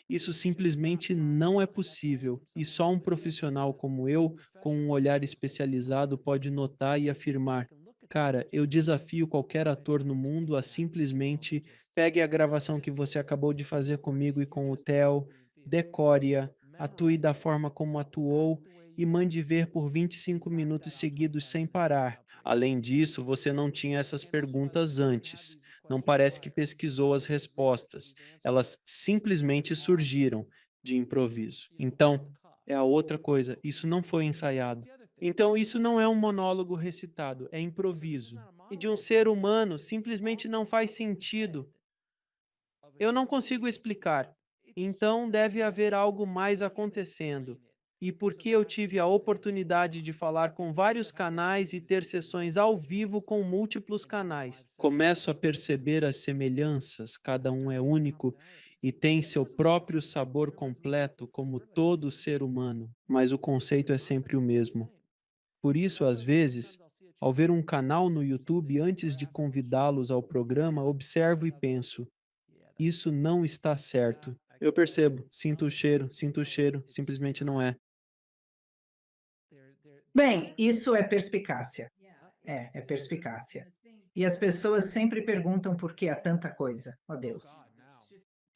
Isso simplesmente não é possível, e só um profissional como eu, com um olhar especializado, pode notar e afirmar: cara, eu desafio qualquer ator no mundo a simplesmente pegue a gravação que você acabou de fazer comigo e com o Theo, decore-a, atue da forma como atuou e mande ver por 25 minutos seguidos sem parar. Além disso, você não tinha essas perguntas antes. Não parece que pesquisou as respostas, elas simplesmente surgiram de improviso. Então, é a outra coisa, isso não foi ensaiado. Então, isso não é um monólogo recitado, é improviso. E de um ser humano simplesmente não faz sentido. Eu não consigo explicar. Então deve haver algo mais acontecendo. E porque eu tive a oportunidade de falar com vários canais e ter sessões ao vivo com múltiplos canais, começo a perceber as semelhanças, cada um é único e tem seu próprio sabor completo, como todo ser humano, mas o conceito é sempre o mesmo. Por isso, às vezes, ao ver um canal no YouTube antes de convidá-los ao programa, observo e penso: isso não está certo. Eu percebo, sinto o cheiro, simplesmente não é. Bem, isso é perspicácia. É perspicácia. E as pessoas sempre perguntam por que há tanta coisa. Oh, Deus.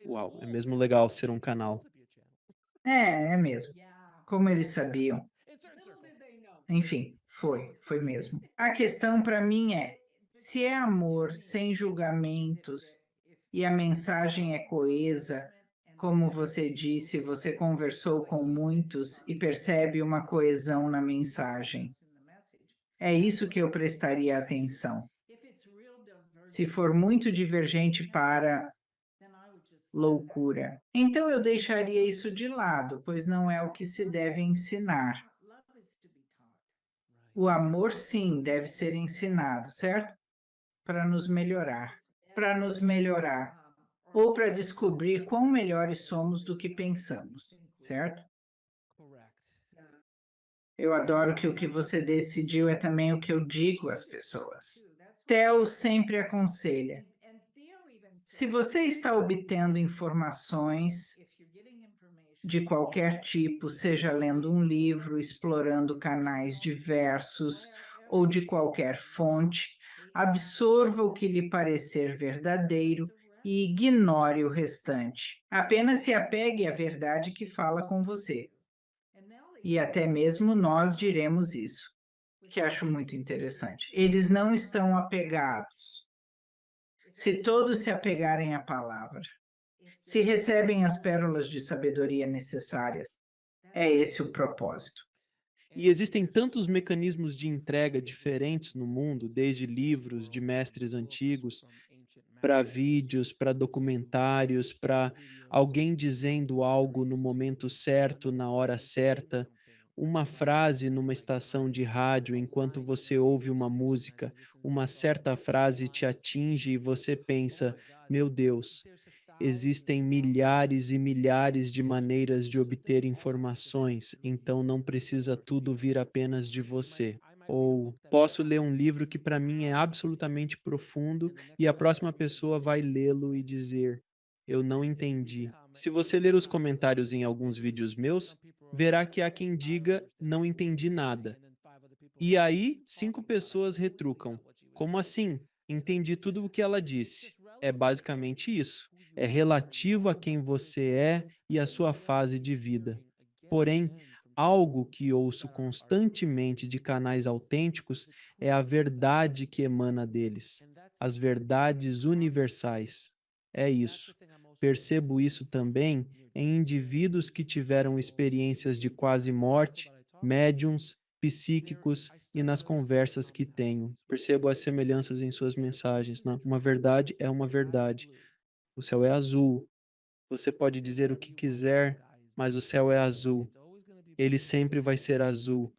Uau, é mesmo legal ser um canal. É mesmo. Como eles sabiam. Enfim, foi mesmo. A questão para mim é: se é amor sem julgamentos e a mensagem é coesa, como você disse, você conversou com muitos e percebe uma coesão na mensagem. É isso que eu prestaria atenção. Se for muito divergente para loucura, então eu deixaria isso de lado, pois não é o que se deve ensinar. O amor, sim, deve ser ensinado, certo? Para nos melhorar. Para nos melhorar. Ou para descobrir quão melhores somos do que pensamos, certo? Eu adoro que o que você decidiu é também o que eu digo às pessoas. Theo sempre aconselha: se você está obtendo informações de qualquer tipo, seja lendo um livro, explorando canais diversos ou de qualquer fonte, absorva o que lhe parecer verdadeiro e ignore o restante. Apenas se apegue à verdade que fala com você. E até mesmo nós diremos isso, que acho muito interessante. Eles não estão apegados. Se todos se apegarem à palavra, se recebem as pérolas de sabedoria necessárias, é esse o propósito. E existem tantos mecanismos de entrega diferentes no mundo, desde livros de mestres antigos, para vídeos, para documentários, para alguém dizendo algo no momento certo, na hora certa, uma frase numa estação de rádio enquanto você ouve uma música, uma certa frase te atinge e você pensa: meu Deus, existem milhares e milhares de maneiras de obter informações, então não precisa tudo vir apenas de você. Ou posso ler um livro que para mim é absolutamente profundo e a próxima pessoa vai lê-lo e dizer: eu não entendi. Se você ler os comentários em alguns vídeos meus, verá que há quem diga: não entendi nada. E aí, 5 pessoas retrucam: como assim? Entendi tudo o que ela disse. É basicamente isso. É relativo a quem você é e a sua fase de vida. Porém, algo que ouço constantemente de canais autênticos é a verdade que emana deles, as verdades universais. É isso. Percebo isso também em indivíduos que tiveram experiências de quase morte, médiums, psíquicos e nas conversas que tenho. Percebo as semelhanças em suas mensagens. Né? Uma verdade é uma verdade. O céu é azul. Você pode dizer o que quiser, mas o céu é azul. Ele sempre vai ser azul.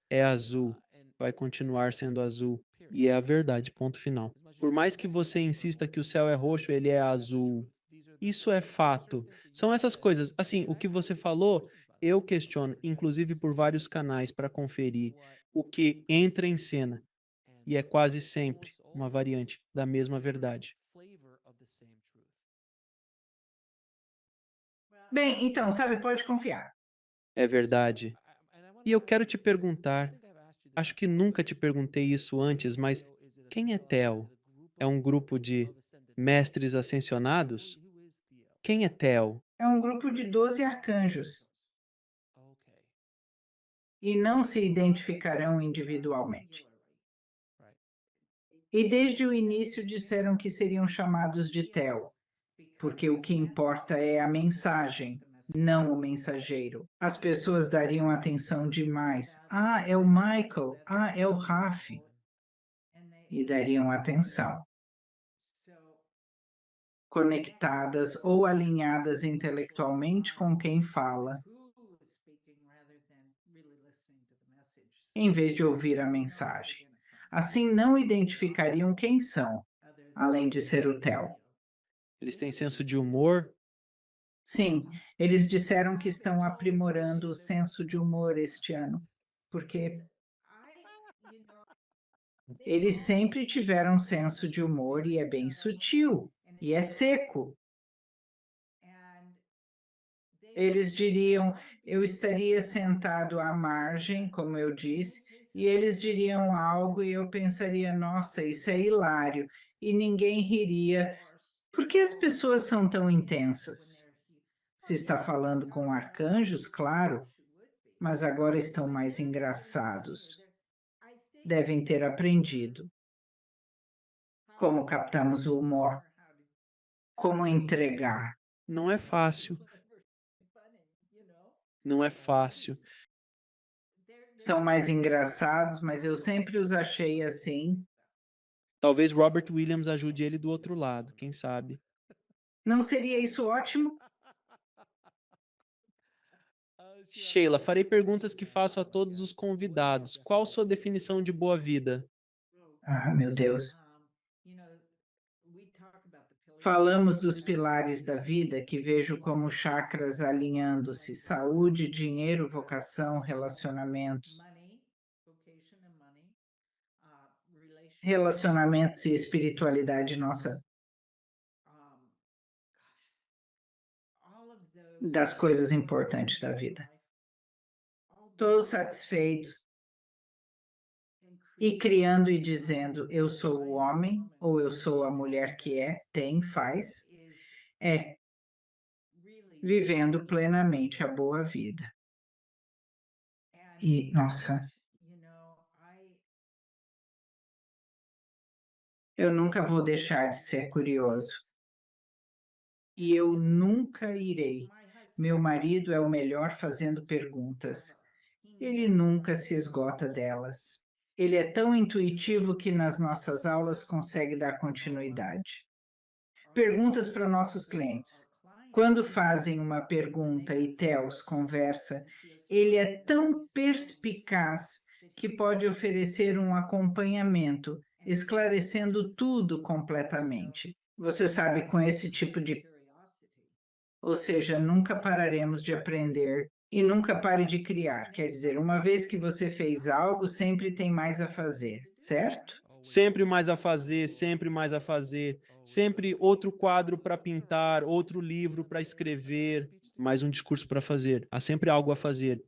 É azul. Vai continuar sendo azul. E é a verdade, ponto final. Por mais que você insista que o céu é roxo, ele é azul. Isso é fato. São essas coisas. Assim, o que você falou, eu questiono, inclusive por vários canais para conferir o que entra em cena. E é quase sempre uma variante da mesma verdade. Bem, então, sabe, pode confiar. É verdade. E eu quero te perguntar, acho que nunca te perguntei isso antes, mas quem é Theo? É um grupo de mestres ascensionados? Quem é Theo? É um grupo de 12 arcanjos e não se identificarão individualmente. E desde o início disseram que seriam chamados de Theo, porque o que importa é a mensagem, não o mensageiro. As pessoas dariam atenção demais. Ah, é o Michael. Ah, é o Raf. E dariam atenção. Conectadas ou alinhadas intelectualmente com quem fala, em vez de ouvir a mensagem. Assim, não identificariam quem são, além de ser o Theo. Eles têm senso de humor? Sim, eles disseram que estão aprimorando o senso de humor este ano, porque eles sempre tiveram senso de humor e é bem sutil e é seco. Eles diriam, eu estaria sentado à margem, como eu disse, e eles diriam algo e eu pensaria, nossa, isso é hilário, e ninguém riria. Por que as pessoas são tão intensas? Se está falando com arcanjos, claro, mas agora estão mais engraçados. Devem ter aprendido como captamos o humor, como entregar. Não é fácil. Não é fácil. São mais engraçados, mas eu sempre os achei assim. Talvez Robert Williams ajude ele do outro lado, quem sabe? Não seria isso ótimo? Sheila, farei perguntas que faço a todos os convidados. Qual sua definição de boa vida? Ah, meu Deus. Falamos dos pilares da vida que vejo como chakras alinhando-se: saúde, dinheiro, vocação, relacionamentos. Relacionamentos e espiritualidade, nossa, das coisas importantes da vida. Todos satisfeitos e criando e dizendo: eu sou o homem ou eu sou a mulher que é, tem, faz, é vivendo plenamente a boa vida. E, nossa, eu nunca vou deixar de ser curioso. E eu nunca irei. Meu marido é o melhor fazendo perguntas. Ele nunca se esgota delas. Ele é tão intuitivo que nas nossas aulas consegue dar continuidade. Perguntas para nossos clientes. Quando fazem uma pergunta e Theos conversa, ele é tão perspicaz que pode oferecer um acompanhamento, esclarecendo tudo completamente. Você sabe, com esse tipo de. Ou seja, nunca pararemos de aprender e nunca pare de criar. Quer dizer, uma vez que você fez algo, sempre tem mais a fazer, certo? Sempre mais a fazer, sempre mais a fazer, sempre outro quadro para pintar, outro livro para escrever, mais um discurso para fazer. Há sempre algo a fazer.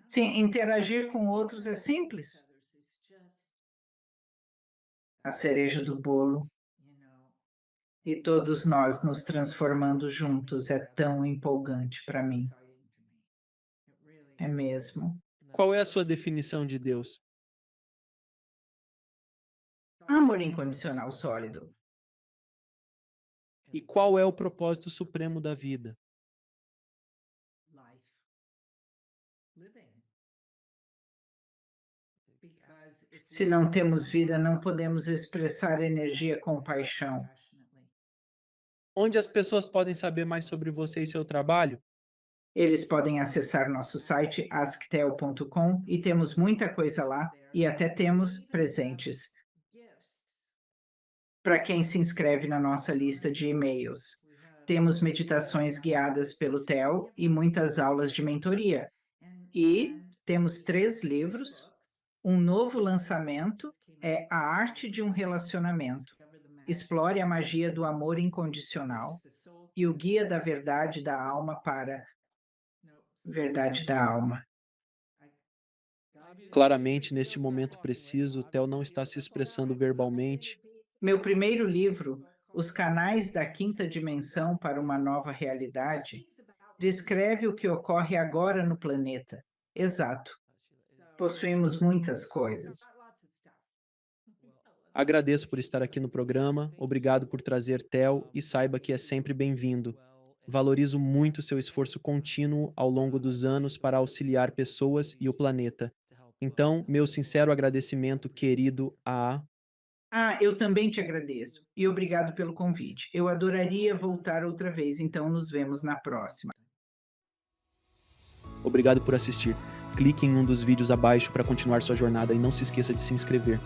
Sim, interagir com outros é simples. A cereja do bolo. E todos nós nos transformando juntos é tão empolgante para mim. É mesmo. Qual é a sua definição de Deus? Amor incondicional sólido. E qual é o propósito supremo da vida? Se não temos vida, não podemos expressar energia com paixão. Onde as pessoas podem saber mais sobre você e seu trabalho? Eles podem acessar nosso site asktel.com e temos muita coisa lá e até temos presentes para quem se inscreve na nossa lista de e-mails. Temos meditações guiadas pelo Theo e muitas aulas de mentoria. E temos 3 livros. Um novo lançamento é A Arte de um Relacionamento. Explore a magia do amor incondicional e o Guia da Verdade da Alma para Verdade da Alma. Claramente, neste momento preciso, o Theo não está se expressando verbalmente. Meu primeiro livro, Os Canais da Quinta Dimensão para uma Nova Realidade, descreve o que ocorre agora no planeta. Exato. Possuímos muitas coisas. Agradeço por estar aqui no programa, obrigado por trazer Theo e saiba que é sempre bem-vindo. Valorizo muito seu esforço contínuo ao longo dos anos para auxiliar pessoas e o planeta. Então, meu sincero agradecimento, querido a. Ah, eu também te agradeço e obrigado pelo convite. Eu adoraria voltar outra vez, então nos vemos na próxima. Obrigado por assistir. Clique em um dos vídeos abaixo para continuar sua jornada e não se esqueça de se inscrever.